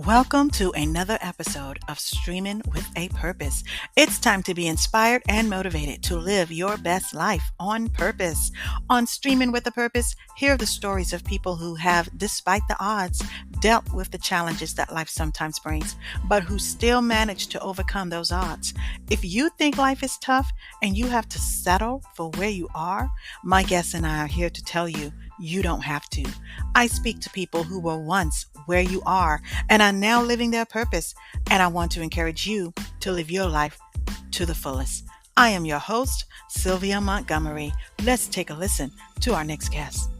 Welcome to another episode of Streamin with a Purpose. It's time to be inspired and motivated to live your best life on purpose. On Streamin with a Purpose, hear the stories of people who have, despite the odds, dealt with the challenges that life sometimes brings, but who still manage to overcome those odds. If you think life is tough and you have to settle for where you are, my guests and I are here to tell you you don't have to. I speak to people who were once where you are and are now living their purpose, and I want to encourage you to live your life to the fullest. I am your host, Sylvia Montgomery. Let's take a listen to our next guest.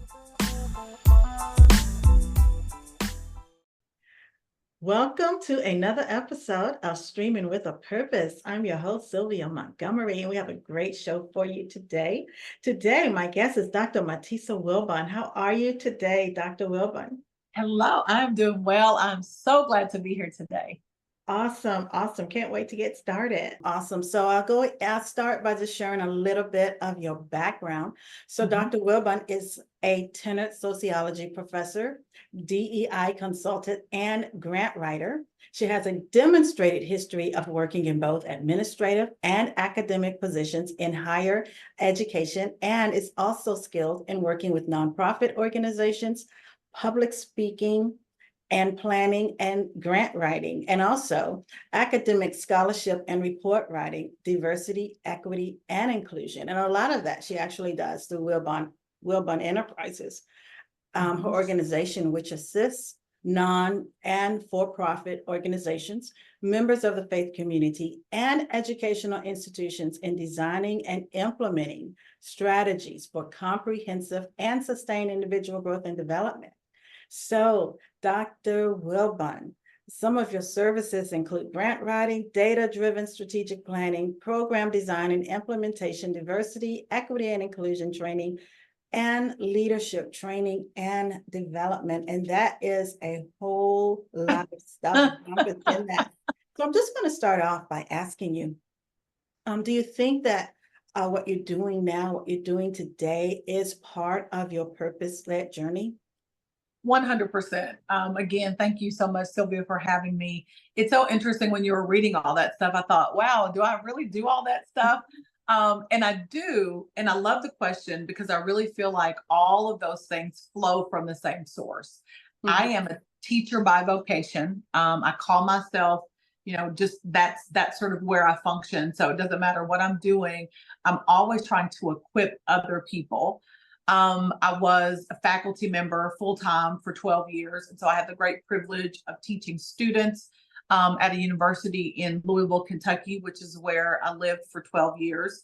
Welcome to another episode of Streamin with a Purpose. I'm your host, Sylvia Montgomery, and we have a great show for you today. Today, my guest is Dr. Matisa Wilbon. How are you today, Dr. Wilbon? Hello, I'm doing well. I'm so glad to be here today. Awesome. Can't wait to get started. Awesome. So I'll start by just sharing a little bit of your background. So Dr. Wilbon is a tenured sociology professor, DEI consultant, and grant writer. She has a demonstrated history of working in both administrative and academic positions in higher education, and is also skilled in working with nonprofit organizations, public speaking, and planning and grant writing, and also academic scholarship and report writing, diversity, equity, and inclusion. And a lot of that she actually does through Wilbon Enterprises, her organization, which assists non and for-profit organizations, members of the faith community, and educational institutions in designing and implementing strategies for comprehensive and sustained individual growth and development. So, Dr. Wilbon, some of your services include grant writing, data-driven strategic planning, program design and implementation, diversity, equity, and inclusion training, and leadership training and development. And that is a whole lot of stuff within that. So I'm just going to start off by asking you, do you think that what you're doing now, what you're doing today is part of your purpose-led journey? 100%. Again, thank you so much, Sylvia, for having me. It's so interesting when you were reading all that stuff. I thought, wow, do I really do all that stuff? And I do. And I love the question because I really feel like all of those things flow from the same source. I am a teacher by vocation. I call myself, just that's sort of where I function. So it doesn't matter what I'm doing. I'm always trying to equip other people. I was a faculty member full-time for 12 years. And so I had the great privilege of teaching students at a university in Louisville, Kentucky, which is where I lived for 12 years.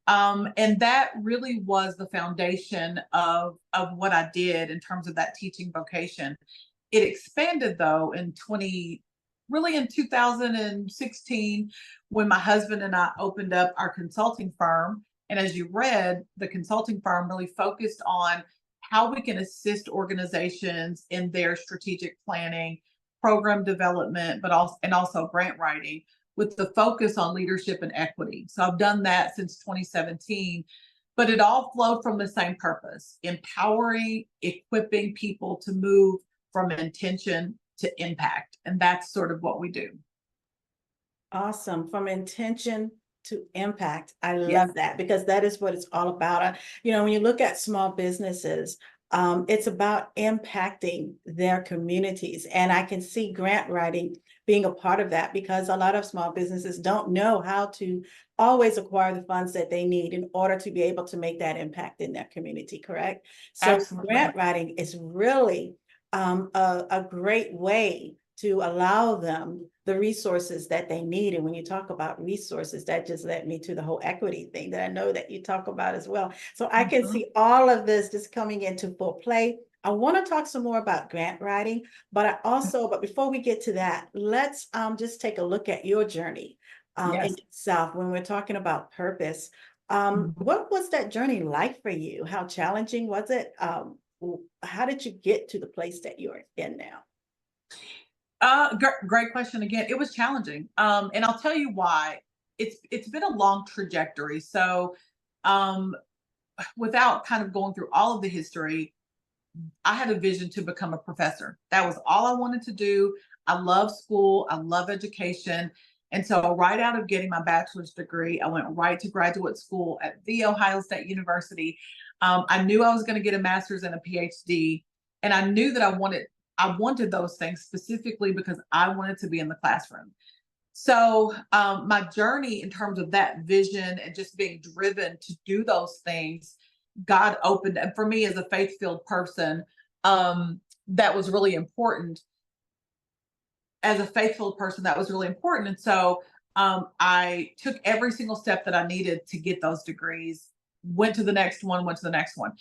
And that really was the foundation of what I did in terms of that teaching vocation. It expanded, though, in 2016, when my husband and I opened up our consulting firm. And as you read, the consulting firm really focused on how we can assist organizations in their strategic planning, program development, but also grant writing with the focus on leadership and equity. So I've done that since 2017, but it all flowed from the same purpose: empowering, equipping people to move from intention to impact. And that's sort of what we do. Awesome. From intention to impact. I love that, because that is what it's all about. When you look at small businesses, it's about impacting their communities. And I can see grant writing being a part of that, because a lot of small businesses don't know how to always acquire the funds that they need in order to be able to make that impact in their community, correct? So absolutely. Grant writing is really a great way to allow them the resources that they need. And when you talk about resources, that just led me to the whole equity thing that I know that you talk about as well. So I can see all of this just coming into full play. I want to talk some more about grant writing, but before we get to that, let's just take a look at your journey in itself. When we're talking about purpose, what was that journey like for you? How challenging was it? How did you get to the place that you're in now? Great question again. It was challenging. And I'll tell you why. It's been a long trajectory. So without kind of going through all of the history, I had a vision to become a professor. That was all I wanted to do. I love school, I love education. And so, right out of getting my bachelor's degree, I went right to graduate school at The Ohio State University. I knew I was going to get a master's and a PhD, and I knew that I wanted those things specifically because I wanted to be in the classroom. So, my journey in terms of that vision and just being driven to do those things, God opened, and for me as a faith filled person, that was really important. As a faithful person, that was really important. And so, I took every single step that I needed to get those degrees, went to the next one, went to the next one.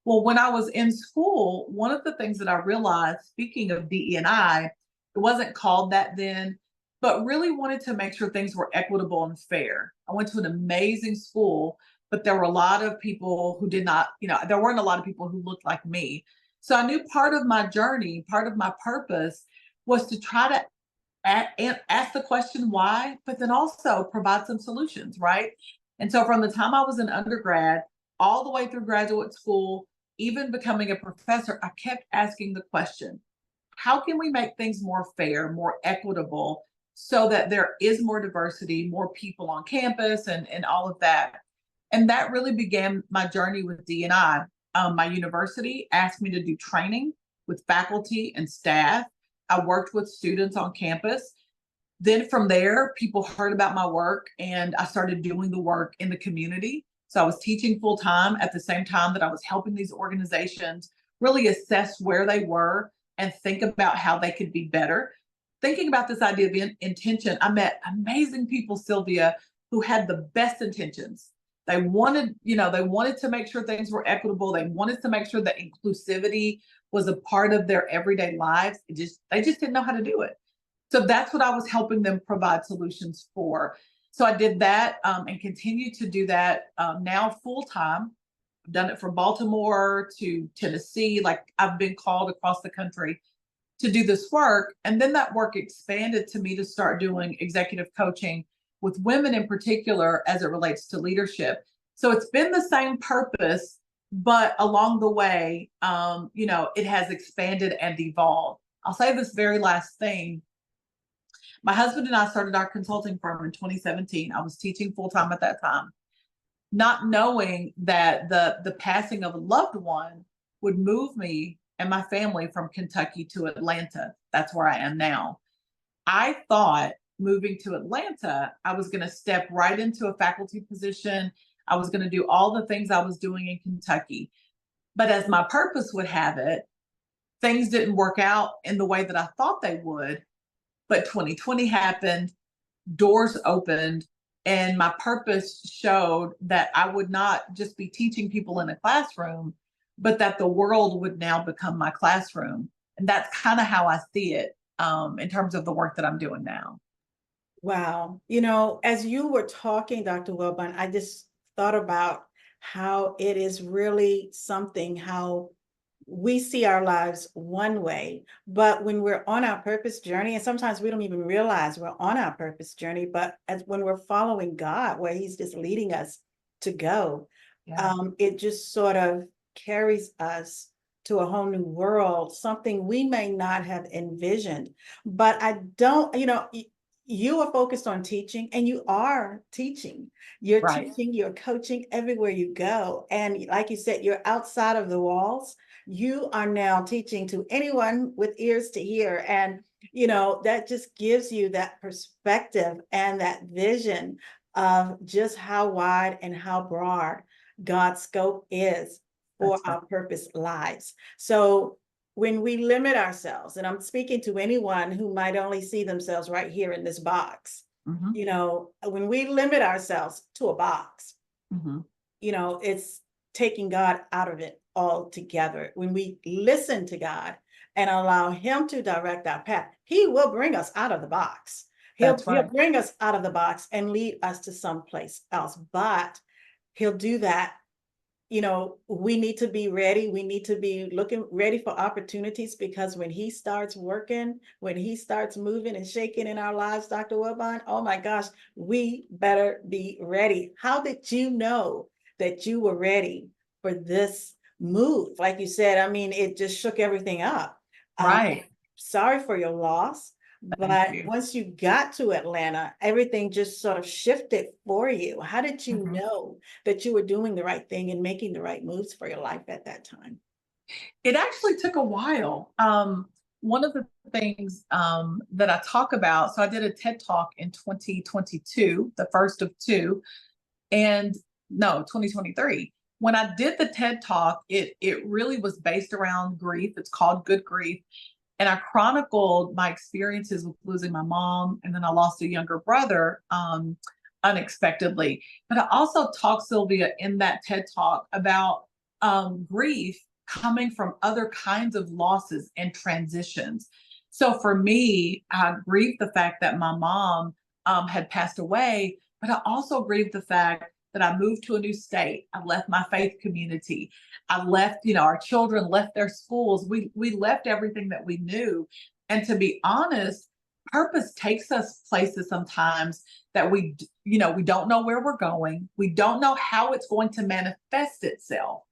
Well, when I was in school, one of the things that I realized, speaking of DE&I, it wasn't called that then, but really wanted to make sure things were equitable and fair. I went to an amazing school, but there were a lot of people who did not, there weren't a lot of people who looked like me. So I knew part of my journey, part of my purpose was to try to ask the question why, but then also provide some solutions, right? And so from the time I was an undergrad all the way through graduate school, even becoming a professor, I kept asking the question, how can we make things more fair, more equitable, so that there is more diversity, more people on campus, and all of that? And that really began my journey with D&I. My university asked me to do training with faculty and staff. I worked with students on campus. Then from there, people heard about my work and I started doing the work in the community. So I was teaching full time at the same time that I was helping these organizations really assess where they were and think about how they could be better. Thinking about this idea of intention, I met amazing people, Sylvia, who had the best intentions. They wanted to make sure things were equitable. They wanted to make sure that inclusivity was a part of their everyday lives. They just didn't know how to do it. So that's what I was helping them provide solutions for. So I did that, and continue to do that, now full time. I've done it from Baltimore to Tennessee. Like, I've been called across the country to do this work. And then that work expanded to me to start doing executive coaching with women in particular as it relates to leadership. So it's been the same purpose, but along the way, it has expanded and evolved. I'll say this very last thing. My husband and I started our consulting firm in 2017. I was teaching full time at that time, not knowing that the passing of a loved one would move me and my family from Kentucky to Atlanta. That's where I am now. I thought moving to Atlanta, I was going to step right into a faculty position. I was going to do all the things I was doing in Kentucky. But as my purpose would have it, things didn't work out in the way that I thought they would. But 2020 happened, doors opened, and my purpose showed that I would not just be teaching people in a classroom, but that the world would now become my classroom. And that's kind of how I see it, in terms of the work that I'm doing now. Wow. As you were talking, Dr. Wilbon, I just thought about how it is really something, how we see our lives one way, but when we're on our purpose journey, and sometimes we don't even realize we're on our purpose journey, but when we're following God, where He's just leading us to go, Yeah. it just sort of carries us to a whole new world, something we may not have envisioned. But I don't, you are focused on teaching, and you are teaching. You're Right. teaching, you're coaching everywhere you go. And like you said, you're outside of the walls. You are now teaching to anyone with ears to hear. And, that just gives you that perspective and that vision of just how wide and how broad God's scope is for That's right. our purpose lives. So when we limit ourselves, and I'm speaking to anyone who might only see themselves right here in this box, Hmm. when we limit ourselves to a box, Hmm. it's taking God out of it altogether. When we listen to God and allow Him to direct our path, He will bring us out of the box. He'll, That's he'll right. bring us out of the box and lead us to someplace else. But He'll do that. We need to be ready. We need to be looking ready for opportunities, because when He starts working, when He starts moving and shaking in our lives, Dr. Wilbon, oh my gosh, we better be ready. How did you know that you were ready for this move? Like you said, I mean, it just shook everything up. Um, Right. Sorry for your loss. Thank But you. once you got to Atlanta, everything just sort of shifted for you. How did you Mhm. know that you were doing the right thing and making the right moves for your life at that time? It actually took a while. One of the things that I talk about, so I did a TED Talk in 2022, the first of two, and no, 2023. When I did the TED Talk, it really was based around grief. It's called Good Grief. And I chronicled my experiences with losing my mom, and then I lost a younger brother unexpectedly. But I also talked, Sylvia, in that TED Talk about grief coming from other kinds of losses and transitions. So for me, I grieved the fact that my mom had passed away, but I also grieved the fact that I moved to a new state. I left my faith community. I left, our children left their schools. We left everything that we knew. And to be honest, purpose takes us places sometimes that we don't know where we're going. We don't know how it's going to manifest itself.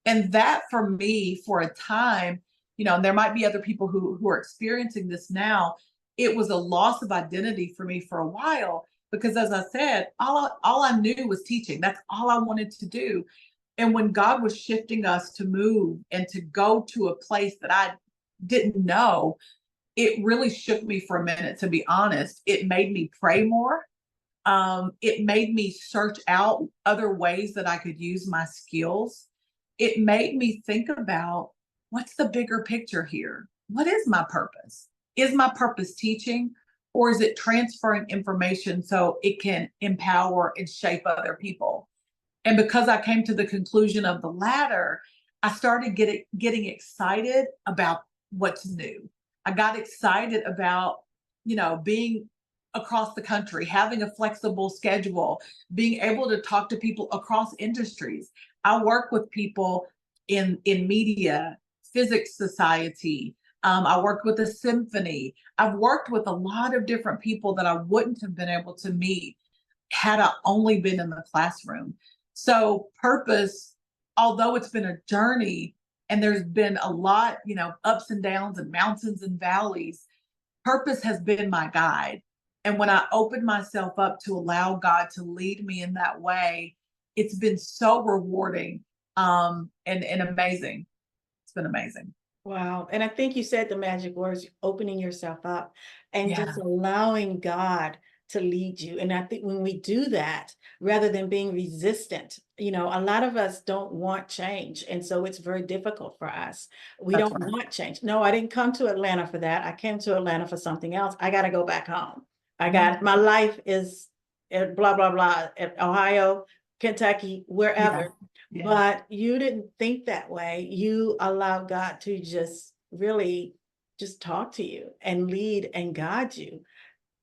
And that for me, for a time, and there might be other people who are experiencing this now, it was a loss of identity for me for a while because, as I said, all I knew was teaching. That's all I wanted to do. And when God was shifting us to move and to go to a place that I didn't know, it really shook me for a minute, to be honest. It made me pray more. It made me search out other ways that I could use my skills. It made me think about what's the bigger picture here? What is my purpose? Is my purpose teaching, or is it transferring information so it can empower and shape other people? And because I came to the conclusion of the latter, I started getting excited about what's new. I got excited about, being across the country, having a flexible schedule, being able to talk to people across industries. I work with people in media, physics society. I worked with a symphony. I've worked with a lot of different people that I wouldn't have been able to meet had I only been in the classroom. So purpose, although it's been a journey and there's been a lot, ups and downs and mountains and valleys, purpose has been my guide. And when I opened myself up to allow God to lead me in that way, it's been so rewarding and amazing. It's been amazing. Wow. And I think you said the magic words, opening yourself up and just Yeah, allowing God to lead you. And I think when we do that, rather than being resistant, a lot of us don't want change. And so it's very difficult for us. We that's don't right. want change. No, I didn't come to Atlanta for that. I came to Atlanta for something else. I got to go back home. Mhm. My life is at blah, blah, blah, at Ohio, Kentucky, Yeah, wherever. yeah, But you didn't think that way. You allowed God to just really just talk to you and lead and guide you.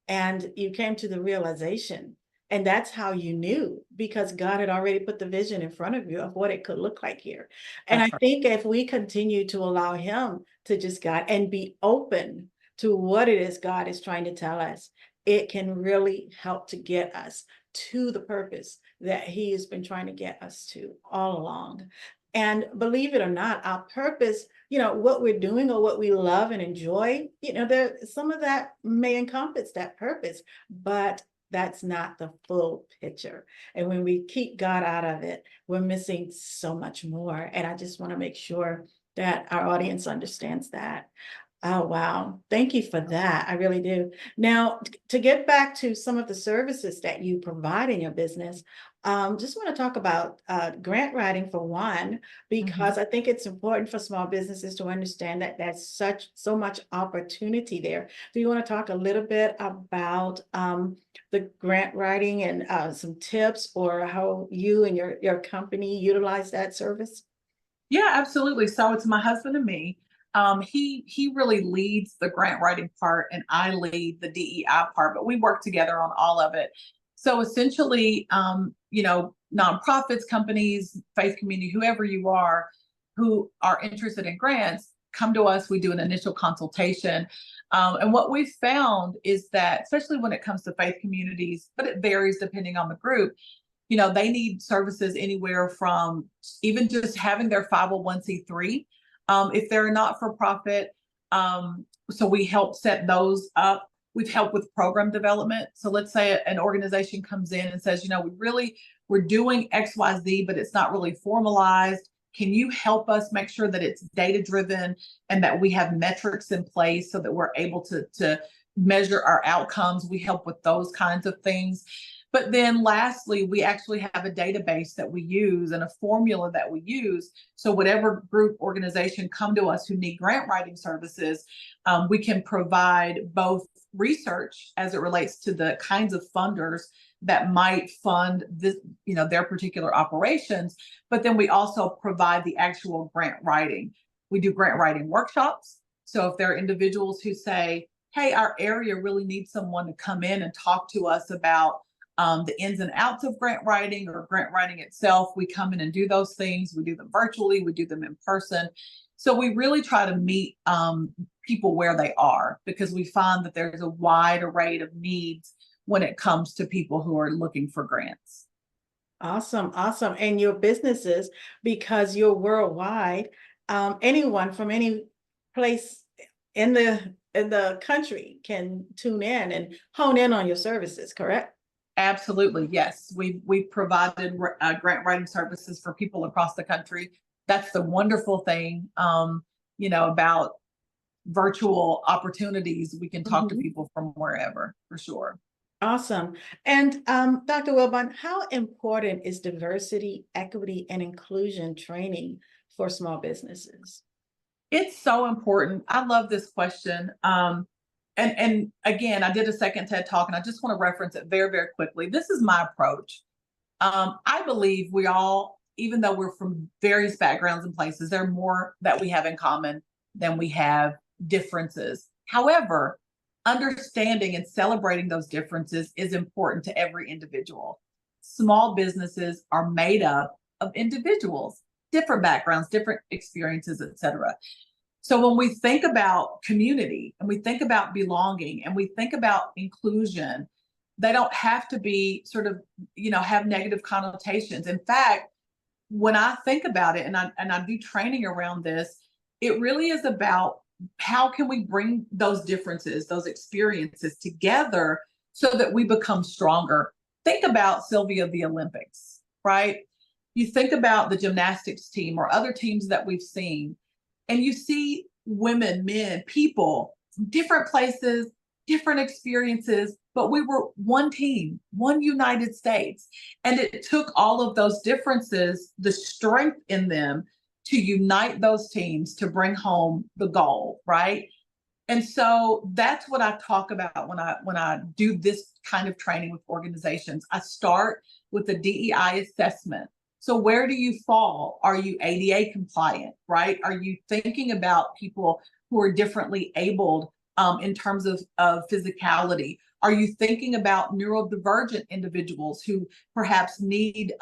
And you came to the realization. And that's how you knew, because God had already put the vision in front of you of what it could look like here. And I that's right. think if we continue to allow Him to just guide and be open to what it is God is trying to tell us, it can really help to get us to the purpose that He has been trying to get us to all along. And believe it or not, our purpose, what we're doing or what we love and enjoy, there some of that may encompass that purpose, but that's not the full picture. And when we keep God out of it, we're missing so much more. And I just want to make sure that our audience understands that. Oh, wow. Thank you for that. I really do. Now, to get back to some of the services that you provide in your business, just want to talk about grant writing for one, Mhm. because I think it's important for small businesses to understand that there's so much opportunity there. Do you want to talk a little bit about the grant writing and some tips, or how you and your company utilize that service? Yeah, absolutely. So it's my husband and me. He really leads the grant writing part, and I lead the DEI part, but we work together on all of it. So essentially, nonprofits, companies, faith community, whoever you are, who are interested in grants, come to us. We do an initial consultation, and what we've found is that, especially when it comes to faith communities, but it varies depending on the group, they need services anywhere from even just having their 501(c)(3. If they're a not for profit, So we help set those up. We've helped with program development. So let's say an organization comes in and says, we're doing XYZ, but it's not really formalized. Can you help us make sure that it's data driven and that we have metrics in place so that we're able to measure our outcomes? We help with those kinds of things. But then lastly, we actually have a database that we use and a formula that we use. So whatever group organization come to us who need grant writing services, we can provide both research as it relates to the kinds of funders that might fund this, their particular operations. But then we also provide the actual grant writing. We do grant writing workshops. So if there are individuals who say, hey, our area really needs someone to come in and talk to us about the ins and outs of grant writing or grant writing itself, we come in and do those things. We do them virtually, we do them in person. So we really try to meet people where they are, because we find that there's a wide array of needs when it comes to people who are looking for grants. Awesome, awesome. And your businesses, because you're worldwide, anyone from any place in the country can tune in and hone in on your services, correct? Absolutely, yes. We've provided grant writing services for people across the country. That's the wonderful thing, about virtual opportunities. We can talk to people from wherever, for sure. Awesome. And Dr. Wilbon, how important is diversity, equity, and inclusion training for small businesses? It's so important. I love this question. And again, I did a second TED Talk, and I just want to reference it very, very quickly. This is my approach. I believe we all, even though we're from various backgrounds and places, there are more that we have in common than we have differences. However, understanding and celebrating those differences is important to every individual. Small businesses are made up of individuals, different backgrounds, different experiences, etc. So when we think about community and we think about belonging and we think about inclusion, they don't have to be sort of, have negative connotations. In fact, when I think about it and I do training around this, it really is about how can we bring those differences, those experiences together so that we become stronger. Think about, Sylvia, the Olympics, right? You think about the gymnastics team or other teams that we've seen, and you see women, men, people, different places, different experiences, but we were one team, one United States. And it took all of those differences, the strength in them, to unite those teams to bring home the goal, right? And so that's what I talk about when I do this kind of training with organizations. I start with a DEI assessment. So where do you fall? Are you ADA compliant, right? Are you thinking about people who are differently abled in terms of physicality? Are you thinking about neurodivergent individuals who perhaps need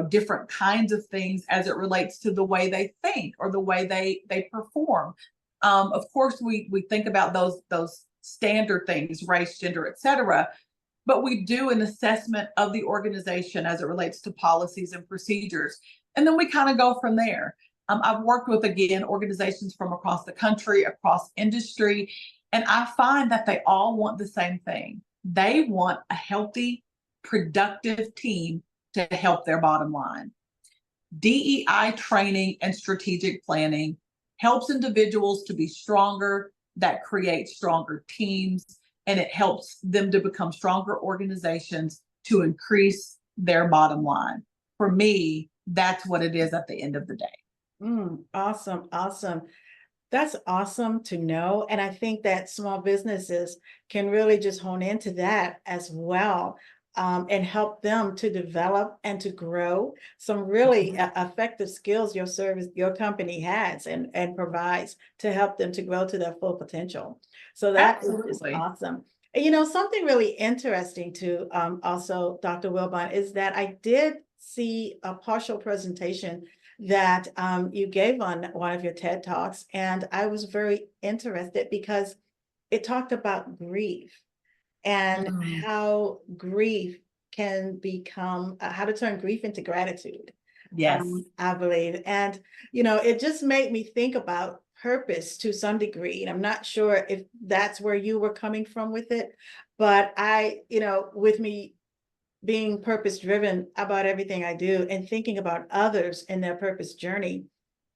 different kinds of things as it relates to the way they think or the way they perform? Of course, we think about those standard things, race, gender, etc. But we do an assessment of the organization as it relates to policies and procedures. And then we kind of go from there. I've worked with, again, organizations from across the country, across industry, and I find that they all want the same thing. They want a healthy, productive team to help their bottom line. DEI training and strategic planning helps individuals to be stronger, that creates stronger teams, and it helps them to become stronger organizations to increase their bottom line. For me, that's what it is at the end of the day. Awesome, awesome. That's awesome to know. And I think that small businesses can really just hone into that as well, and help them to develop and to grow some really effective skills your company has and provides to help them to grow to their full potential. So that is just awesome. And, something really interesting to also, Dr. Wilbon, is that I did see a partial presentation that you gave on one of your TED Talks, and I was very interested because it talked about grief and how grief can become, how to turn grief into gratitude. Yes. I believe. And, it just made me think about purpose to some degree. And I'm not sure if that's where you were coming from with it, but with me being purpose driven about everything I do and thinking about others in their purpose journey,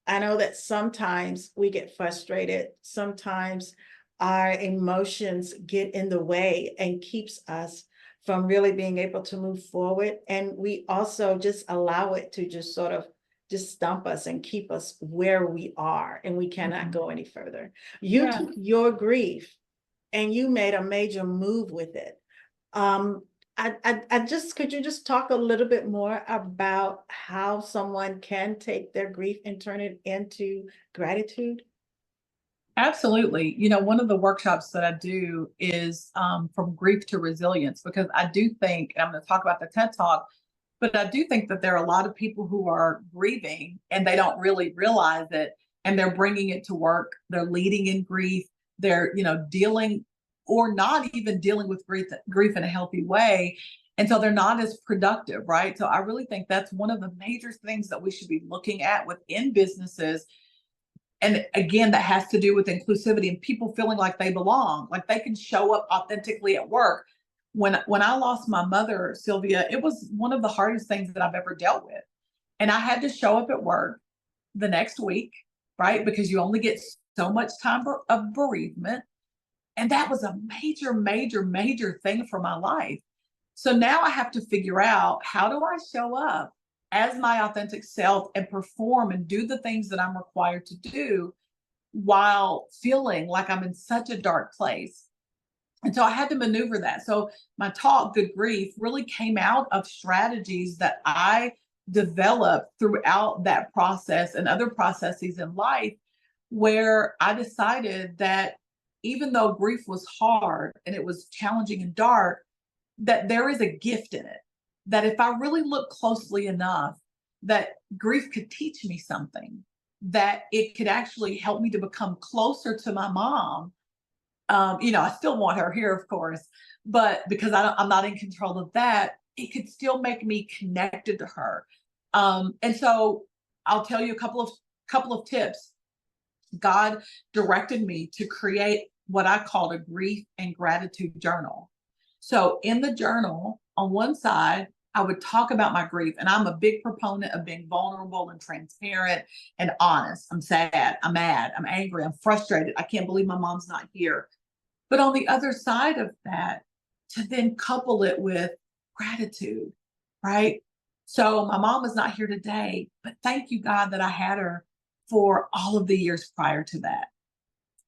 I know that sometimes we get frustrated. Sometimes our emotions get in the way and keeps us from really being able to move forward. And we also just allow it to just sort of just stump us and keep us where we are, and we cannot go any further. You Yeah. took your grief and you made a major move with it. Um, could you just talk a little bit more about how someone can take their grief and turn it into gratitude? Absolutely. You know, one of the workshops that I do is from grief to resilience, because I do think, and I'm going to talk about the TED Talk, but I do think that there are a lot of people who are grieving and they don't really realize it, and they're bringing it to work. They're leading in grief. They're, dealing or not even dealing with grief in a healthy way. And so they're not as productive, right? So I really think that's one of the major things that we should be looking at within businesses. And again, that has to do with inclusivity and people feeling like they belong, like they can show up authentically at work. When I lost my mother, Sylvia, it was one of the hardest things that I've ever dealt with. And I had to show up at work the next week, right? Because you only get so much time of bereavement. And that was a major, major, major thing for my life. So now I have to figure out, how do I show up as my authentic self and perform and do the things that I'm required to do while feeling like I'm in such a dark place. And so I had to maneuver that. So my talk, Good Grief, really came out of strategies that I developed throughout that process and other processes in life, where I decided that even though grief was hard and it was challenging and dark, that there is a gift in it. That if I really look closely enough, that grief could teach me something, that it could actually help me to become closer to my mom. I still want her here, of course, but because I'm not in control of that, it could still make me connected to her. And so I'll tell you a couple of tips. God directed me to create what I called a grief and gratitude journal. So in the journal, on one side, I would talk about my grief, and I'm a big proponent of being vulnerable and transparent and honest. I'm sad, I'm mad, I'm angry, I'm frustrated. I can't believe my mom's not here. But on the other side of that, to then couple it with gratitude, right? So my mom is not here today, but thank you, God, that I had her for all of the years prior to that.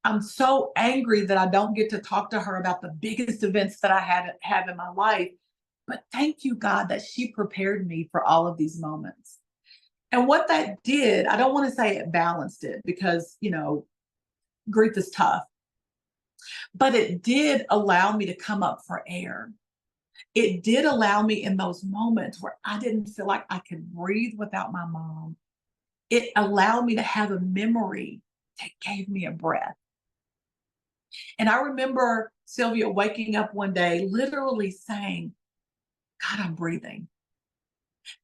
I'm so angry that I don't get to talk to her about the biggest events that I have in my life. But thank you, God, that she prepared me for all of these moments. And what that did, I don't want to say it balanced it, because, grief is tough, but it did allow me to come up for air. It did allow me in those moments where I didn't feel like I could breathe without my mom. It allowed me to have a memory that gave me a breath. And I remember Sylvia waking up one day, literally saying, God, I'm breathing.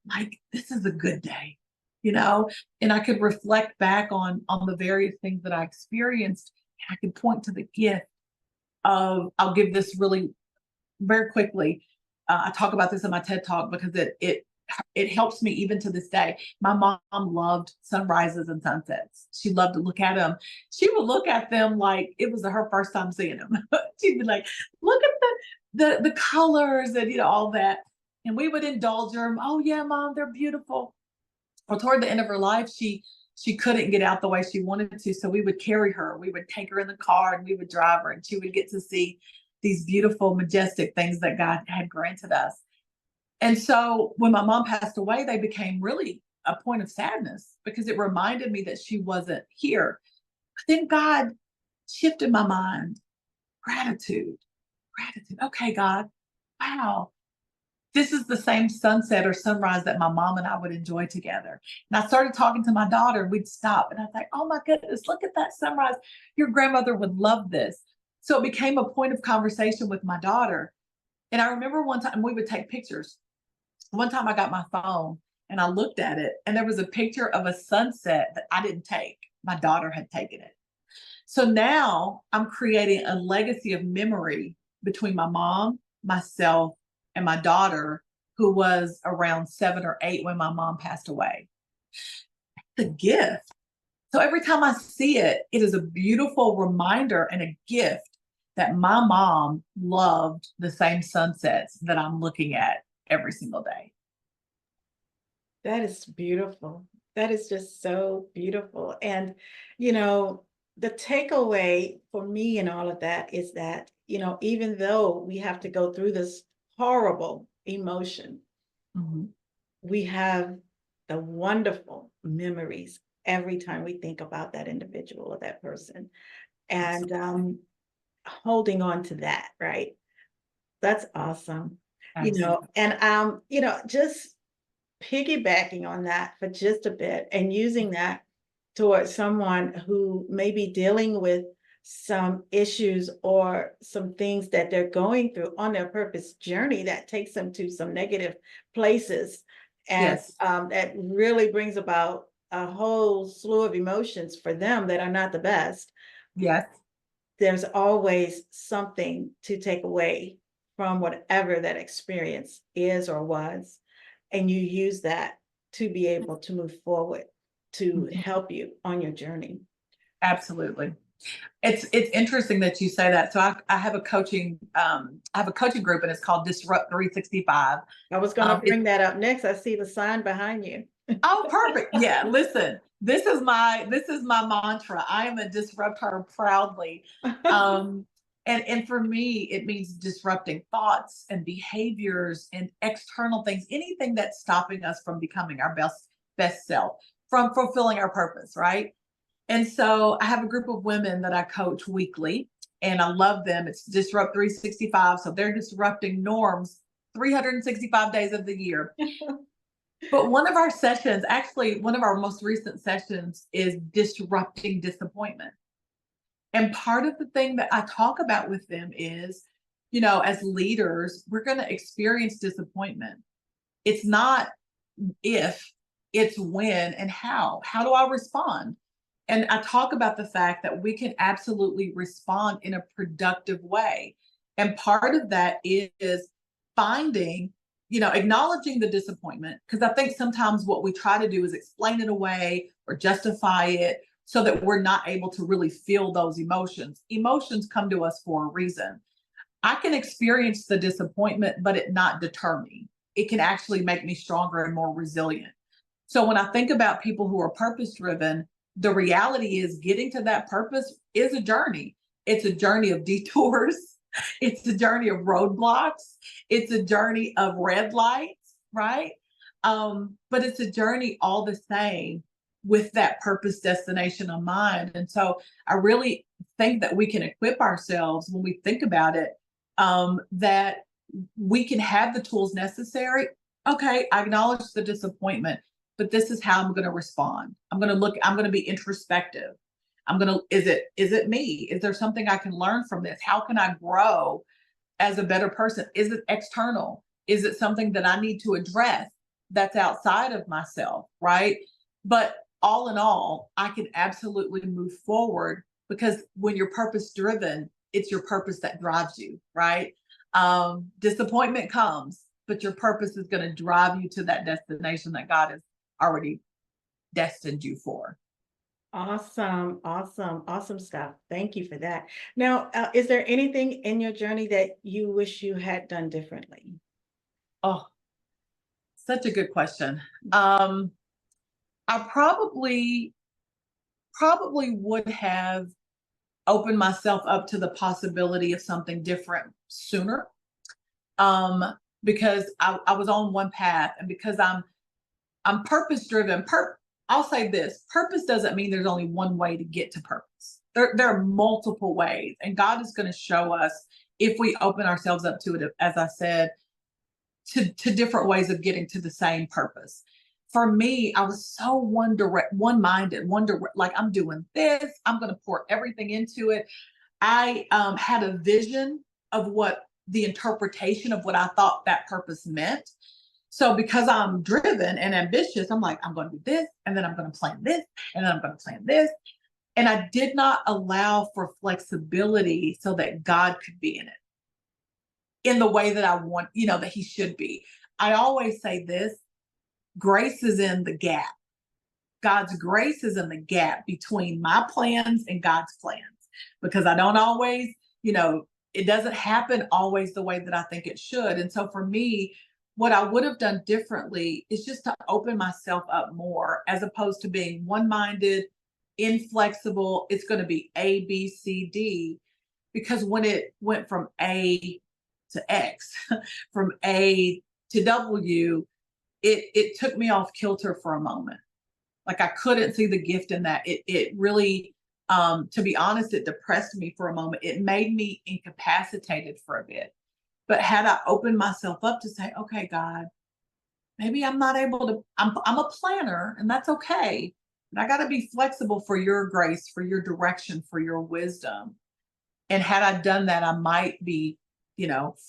Like, this is a good day, And I could reflect back on the various things that I experienced. And I could point to the gift of, I'll give this really very quickly. I talk about this in my TED Talk because it helps me even to this day. My mom loved sunrises and sunsets. She loved to look at them. She would look at them like it was her first time seeing them. She'd be like, "Look at the colors and all that." And we would indulge her. "Oh yeah, mom, they're beautiful." Well, toward the end of her life, she couldn't get out the way she wanted to, so we would carry her. We would take her in the car and we would drive her, and she would get to see these beautiful, majestic things that God had granted us. And so when my mom passed away, they became really a point of sadness because it reminded me that she wasn't here. But then God shifted my mind. Gratitude, gratitude. Okay, God, wow. This is the same sunset or sunrise that my mom and I would enjoy together. And I started talking to my daughter. We'd stop and I'd say, "Oh my goodness, look at that sunrise. Your grandmother would love this." So it became a point of conversation with my daughter. And I remember one time we would take pictures. One time I got my phone and I looked at it, and there was a picture of a sunset that I didn't take. My daughter had taken it. So now I'm creating a legacy of memory between my mom, myself, and my daughter, who was around 7 or 8 when my mom passed away. The gift. So every time I see it, it is a beautiful reminder and a gift that my mom loved the same sunsets that I'm looking at every single day. That is beautiful. That is just so beautiful. And, you know, the takeaway for me in all of that is that, even though we have to go through this horrible emotion, Mhm. we have the wonderful memories every time we think about that individual or that person. And holding on to that, right? That's awesome. Absolutely. And just piggybacking on that for just a bit and using that towards someone who may be dealing with some issues or some things that they're going through on their purpose journey that takes them to some negative places. And Yes. that really brings about a whole slew of emotions for them that are not the best. Yes. There's always something to take away from whatever that experience is or was, and you use that to be able to move forward to Mhm. help you on your journey. Absolutely. It's interesting that you say that. So I have a coaching group, and it's called Disrupt 365. I was going to It's bring that up next. I see the sign behind you. Oh, perfect. Yeah, listen, this is my mantra. I am a disruptor proudly. Um, and for me, it means disrupting thoughts and behaviors and external things, anything that's stopping us from becoming our best self, from fulfilling our purpose, right? And so I have a group of women that I coach weekly, and I love them. It's Disrupt 365. So they're disrupting norms 365 days of the year. But one of our sessions, actually, one of our most recent sessions is disrupting disappointment. And part of the thing that I talk about with them is, as leaders, we're going to experience disappointment. It's not if, it's when and how. How do I respond? And I talk about the fact that we can absolutely respond in a productive way. And part of that is finding, acknowledging the disappointment. Because I think sometimes what we try to do is explain it away or justify it so that we're not able to really feel those emotions. Emotions come to us for a reason. I can experience the disappointment, but it not deter me. It can actually make me stronger and more resilient. So when I think about people who are purpose driven, the reality is getting to that purpose is a journey. It's a journey of detours. It's a journey of roadblocks. It's a journey of red lights, right? But it's a journey all the same with that purpose destination in mind. And so I really think that we can equip ourselves when we think about it, that we can have the tools necessary. Okay, I acknowledge the disappointment, but this is how I'm going to respond. I'm going to be introspective. Is it me? Is there something I can learn from this? How can I grow as a better person? Is it external? Is it something that I need to address that's outside of myself? Right. But all in all, I can absolutely move forward because when you're purpose driven, it's your purpose that drives you. Right. Disappointment comes, but your purpose is going to drive you to that destination that God has already destined you for. Awesome, awesome, awesome stuff. Thank you for that. Now, is there anything in your journey that you wish you had done differently? Oh, such a good question. I probably would have opened myself up to the possibility of something different sooner. Um, because I was on one path, and because I'm purpose driven. I'll say this: purpose doesn't mean there's only one way to get to purpose. There are multiple ways, and God is going to show us if we open ourselves up to it. As I said, to different ways of getting to the same purpose. For me, I was so one-minded, like I'm doing this, I'm going to pour everything into it. I had a vision of what the interpretation of what I thought that purpose meant. So because I'm driven and ambitious, I'm like, I'm going to do this, and then I'm going to plan this, and then I'm going to plan this. And I did not allow for flexibility so that God could be in it in the way that I want, that he should be. I always say this: grace is in the gap. God's grace is in the gap between my plans and God's plans, because I don't always, it doesn't happen always the way that I think it should. And so for me, what I would have done differently is just to open myself up more, as opposed to being one minded, inflexible. It's going to be A, B, C, D. Because when it went from A to X, from A to W, it took me off kilter for a moment. Like, I couldn't see the gift in that. It really, to be honest, it depressed me for a moment. It made me incapacitated for a bit. But had I opened myself up to say, okay, God, maybe I'm not able to, I'm a planner, and that's okay. But I got to be flexible for your grace, for your direction, for your wisdom. And had I done that, I might be,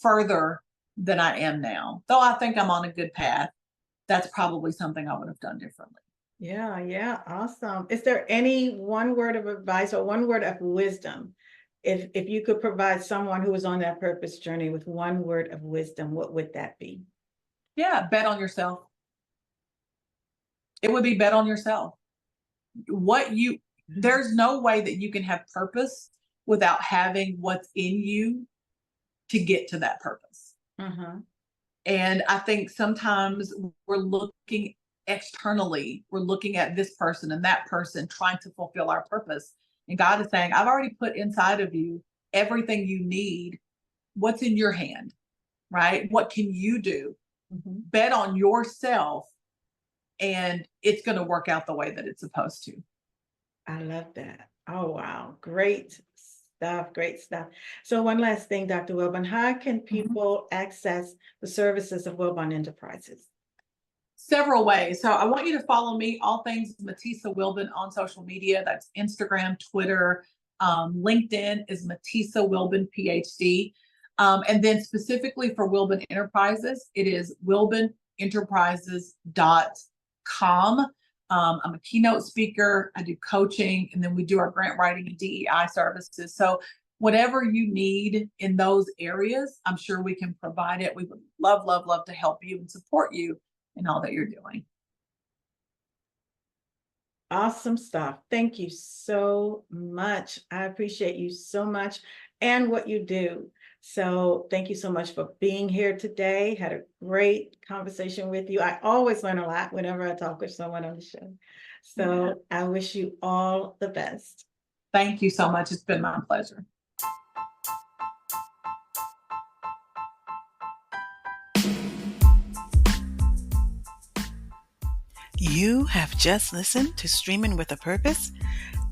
further than I am now. Though I think I'm on a good path, that's probably something I would have done differently. Yeah, awesome. Is there any one word of advice or one word of wisdom? If you could provide someone who is on that purpose journey with one word of wisdom, what would that be? Yeah, bet on yourself. It would be bet on yourself. There's no way that you can have purpose without having what's in you to get to that purpose. Uh-huh. And I think sometimes we're looking externally, we're looking at this person and that person trying to fulfill our purpose. And God is saying, I've already put inside of you everything you need. What's in your hand, right? What can you do? Mm-hmm. Bet on yourself, and it's going to work out the way that it's supposed to. I love that. Oh, wow. Great stuff. Great stuff. So one last thing, Dr. Wilbon, how can people access the services of Wilbon Enterprises? Several ways. So I want you to follow me, all things Matisa Wilbon, on social media. That's Instagram, Twitter, LinkedIn is Matisa Wilbon, PhD. And then specifically for Wilbon Enterprises, it is wilbonenterprises.com. I'm a keynote speaker. I do coaching, and then we do our grant writing and DEI services. So whatever you need in those areas, I'm sure we can provide it. We would love, love, love to help you and support you in all that you're doing. Awesome stuff. Thank you so much. I appreciate you so much and what you do. So thank you so much for being here today. Had a great conversation with you. I always learn a lot whenever I talk with someone on the show. So I wish you all the best. Thank you so much. It's been my pleasure. You have just listened to Streamin with a Purpose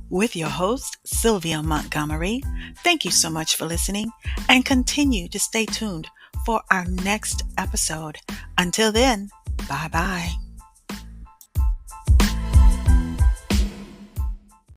with your host, Sylvia Montgomery. Thank you so much for listening, and continue to stay tuned for our next episode. Until then, bye-bye.